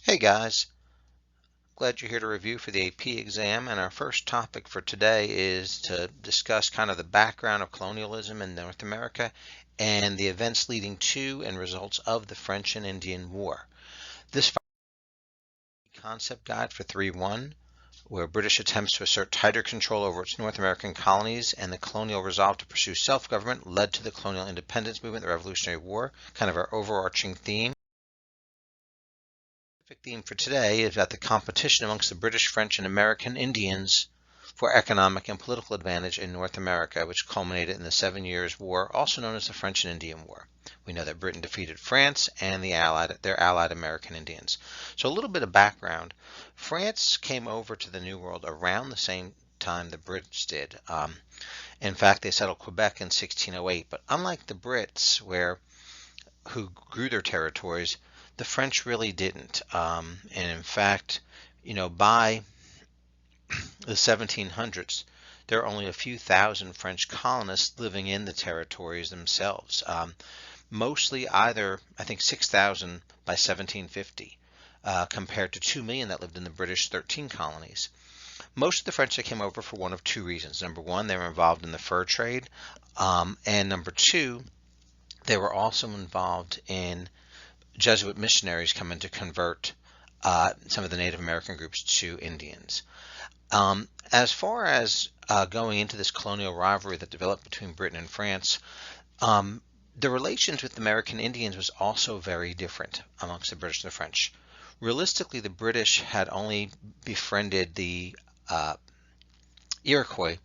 Hey guys, glad you're here to review for the AP exam, and our first topic for today is to discuss kind of the background of colonialism in North America and the events leading to and results of the French and Indian War. This concept guide for 3-1, where British attempts to assert tighter control over its North American colonies and the colonial resolve to pursue self-government led to the colonial independence movement, the Revolutionary War, kind of our overarching theme. The theme for today is about the competition amongst the British, French, and American Indians for economic and political advantage in North America, which culminated in the 7 Years' War, also known as the French and Indian War. We know that Britain defeated France and their allied American Indians. So a little bit of background. France came over to the New World around the same time the Brits did. In fact, they settled Quebec in 1608, but unlike the Brits, who grew their territories, the French really didn't. And in fact, by the 1700s, there are only a few thousand French colonists living in the territories themselves. Mostly either, I think, 6,000 by 1750, compared to 2 million that lived in the British 13 colonies. Most of the French that came over for one of two reasons. Number one, they were involved in the fur trade. And number two, they were also involved in Jesuit missionaries coming to convert some of the Native American groups to Indians. As far as going into this colonial rivalry that developed between Britain and France, the relations with American Indians was also very different amongst the British and the French. Realistically, the British had only befriended the Iroquois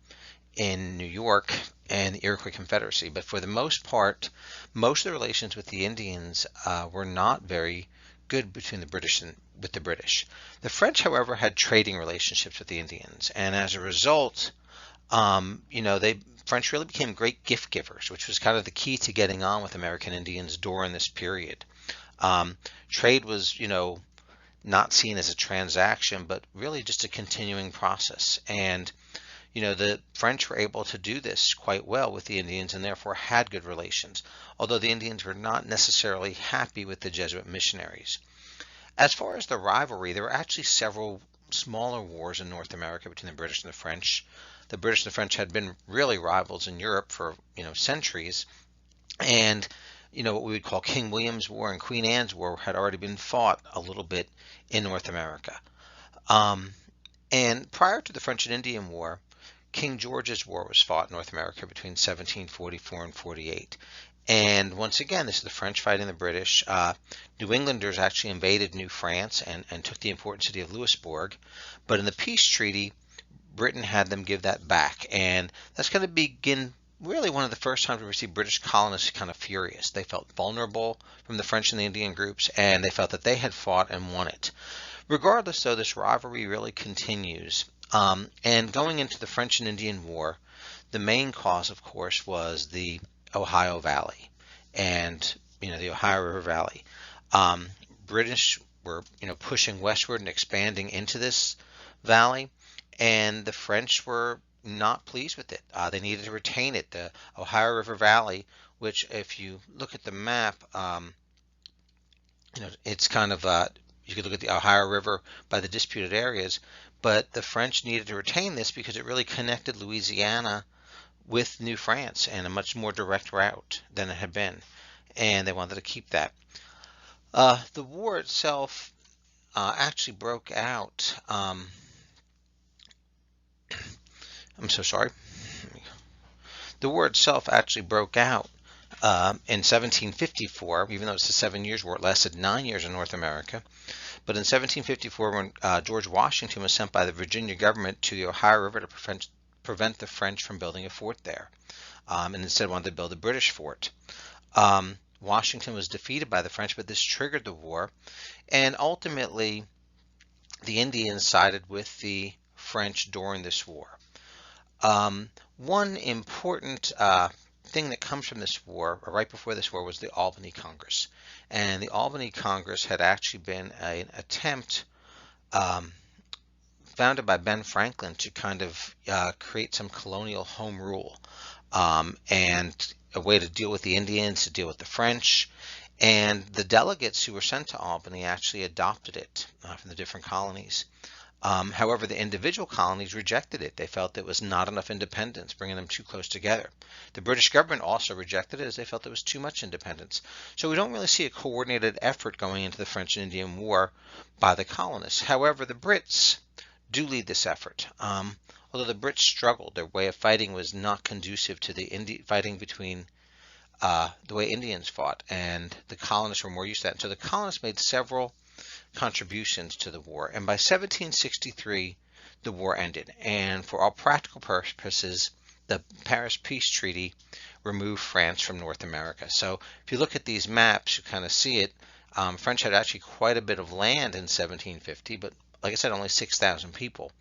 in New York and the Iroquois Confederacy, but for the most part, most of the relations with the Indians were not very good between the British and with the British. The French, however, had trading relationships with the Indians, and as a result, French really became great gift givers, which was kind of the key to getting on with American Indians during this period. Trade was, not seen as a transaction, but really just a continuing process. And the French were able to do this quite well with the Indians and therefore had good relations, although the Indians were not necessarily happy with the Jesuit missionaries. As far as the rivalry, there were actually several smaller wars in North America between the British and the French. The British and the French had been really rivals in Europe for, centuries, and what we would call King William's War and Queen Anne's War had already been fought a little bit in North America. And prior to the French and Indian War, King George's War was fought in North America between 1744 and 48. And once again, this is the French fighting the British. New Englanders actually invaded New France and took the important city of Louisbourg. But in the peace treaty, Britain had them give that back. And that's going to begin really one of the first times we see British colonists kind of furious. They felt vulnerable from the French and the Indian groups, and they felt that they had fought and won it. Regardless, though, this rivalry really continues. And going into the French and Indian War, the main cause, of course, was the Ohio Valley and, the Ohio River Valley. British were, pushing westward and expanding into this valley, and the French were not pleased with it. They needed to retain it. The Ohio River Valley, which if you look at the map, it's kind of, you could look at the Ohio River by the disputed areas, but the French needed to retain this because it really connected Louisiana with New France and a much more direct route than it had been, and they wanted to keep that. The war itself actually broke out. I'm so sorry. The war itself actually broke out in 1754, even though it's the 7 Years' War. It lasted 9 years in North America. But in 1754, when George Washington was sent by the Virginia government to the Ohio River to prevent the French from building a fort there, and instead wanted to build a British fort. Washington was defeated by the French, but this triggered the war, and ultimately the Indians sided with the French during this war. One important thing that comes from this war, or right before this war, was the Albany Congress. And the Albany Congress had actually been an attempt founded by Ben Franklin to kind of create some colonial home rule and a way to deal with the Indians, to deal with the French. And the delegates who were sent to Albany actually adopted it from the different colonies. However, the individual colonies rejected it. They felt it was not enough independence, bringing them too close together. The British government also rejected it as they felt it was too much independence. So we don't really see a coordinated effort going into the French and Indian War by the colonists. However, the Brits do lead this effort. Although the Brits struggled, their way of fighting was not conducive to the fighting between the way Indians fought, and the colonists were more used to that. And so the colonists made several contributions to the war, and by 1763 the war ended, and for all practical purposes the Paris Peace Treaty removed France from North America. So if you look at these maps, you kind of see it. French had actually quite a bit of land in 1750, but like I said, only 6,000 people.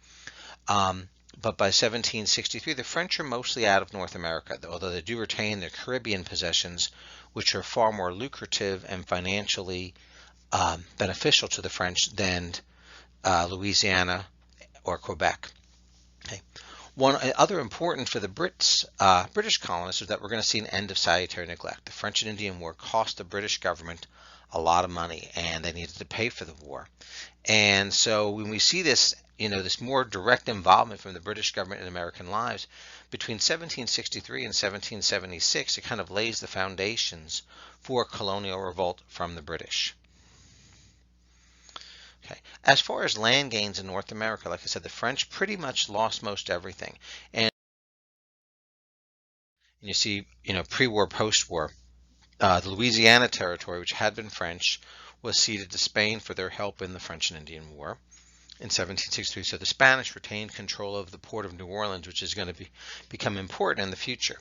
But by 1763, the French are mostly out of North America, although they do retain their Caribbean possessions, which are far more lucrative and financially beneficial to the French than Louisiana or Quebec. Okay. One other important for the British colonists is that we're going to see an end of salutary neglect. The French and Indian War cost the British government a lot of money, and they needed to pay for the war. And so when we see this, this more direct involvement from the British government in American lives between 1763 and 1776, it kind of lays the foundations for colonial revolt from the British. Okay. As far as land gains in North America, like I said, the French pretty much lost most everything. And you see, pre-war, post-war, the Louisiana Territory, which had been French, was ceded to Spain for their help in the French and Indian War in 1763. So the Spanish retained control of the port of New Orleans, which is going to become important in the future.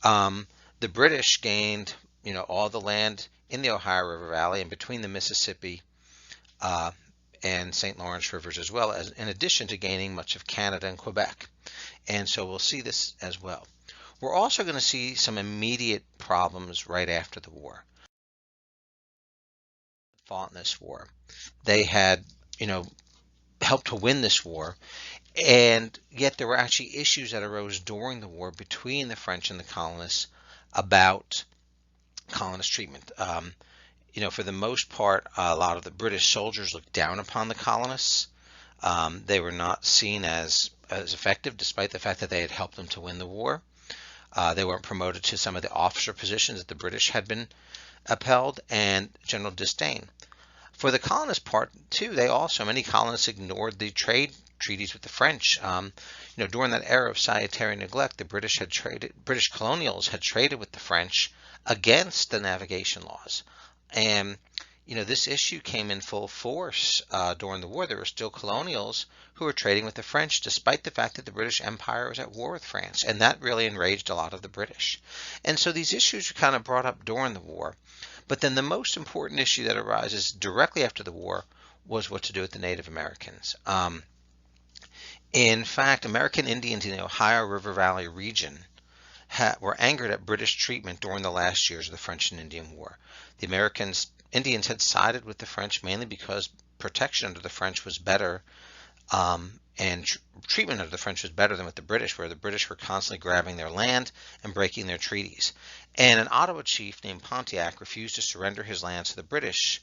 The British gained, all the land in the Ohio River Valley and between the Mississippi and St. Lawrence rivers, as well as in addition to gaining much of Canada and Quebec. And so we'll see this as well. We're also going to see some immediate problems right after the war. Fought in this war. They had, helped to win this war, and yet there were actually issues that arose during the war between the French and the colonists about colonist treatment. For the most part, a lot of the British soldiers looked down upon the colonists. They were not seen as effective, despite the fact that they had helped them to win the war. They weren't promoted to some of the officer positions that the British had been upheld, and general disdain. For the colonist part, too, many colonists ignored the trade treaties with the French. During that era of salutary neglect, the British colonials had traded with the French against the navigation laws. And, this issue came in full force during the war. There were still colonials who were trading with the French, despite the fact that the British Empire was at war with France. And that really enraged a lot of the British. And so these issues were kind of brought up during the war. But then the most important issue that arises directly after the war was what to do with the Native Americans. In fact, American Indians in the Ohio River Valley region were angered at British treatment during the last years of the French and Indian War. The Indians had sided with the French mainly because protection under the French was better, and treatment under the French was better than with the British, where the British were constantly grabbing their land and breaking their treaties. And an Ottawa chief named Pontiac refused to surrender his lands to the British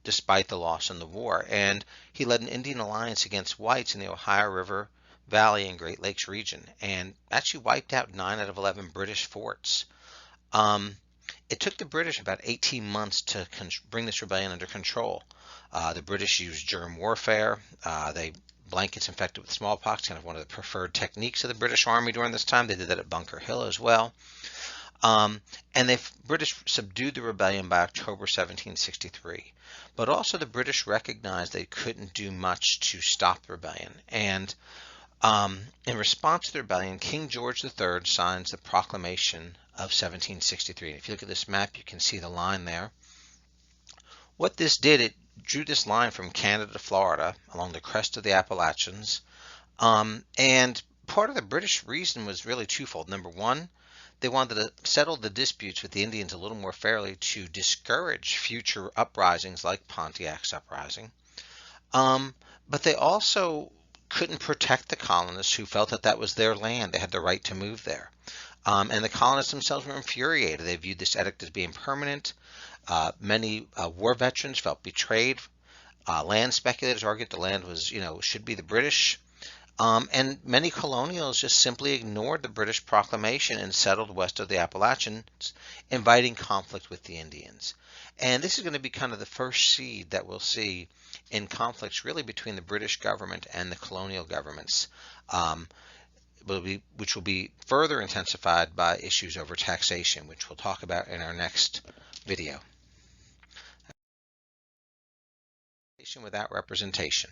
despite the loss in the war, and he led an Indian alliance against whites in the Ohio River Valley and Great Lakes region, and actually wiped out 9 out of 11 British forts. It took the British about 18 months to bring this rebellion under control. The British used germ warfare. They blankets infected with smallpox, kind of one of the preferred techniques of the British Army during this time. They did that at Bunker Hill as well. And the British subdued the rebellion by October 1763. But also the British recognized they couldn't do much to stop the rebellion. And in response to the rebellion, King George III signs the Proclamation of 1763. And if you look at this map, you can see the line there. What this did, it drew this line from Canada to Florida along the crest of the Appalachians. And part of the British reason was really twofold. Number one, they wanted to settle the disputes with the Indians a little more fairly to discourage future uprisings like Pontiac's uprising. But they also couldn't protect the colonists who felt that that was their land. They had the right to move there. And the colonists themselves were infuriated. They viewed this edict as being permanent. Many war veterans felt betrayed. Land speculators argued the land was, should be the British. And many colonials just simply ignored the British proclamation and settled west of the Appalachians, inviting conflict with the Indians. And this is going to be kind of the first seed that we'll see in conflicts really between the British government and the colonial governments, which will be further intensified by issues over taxation, which we'll talk about in our next video. Without representation.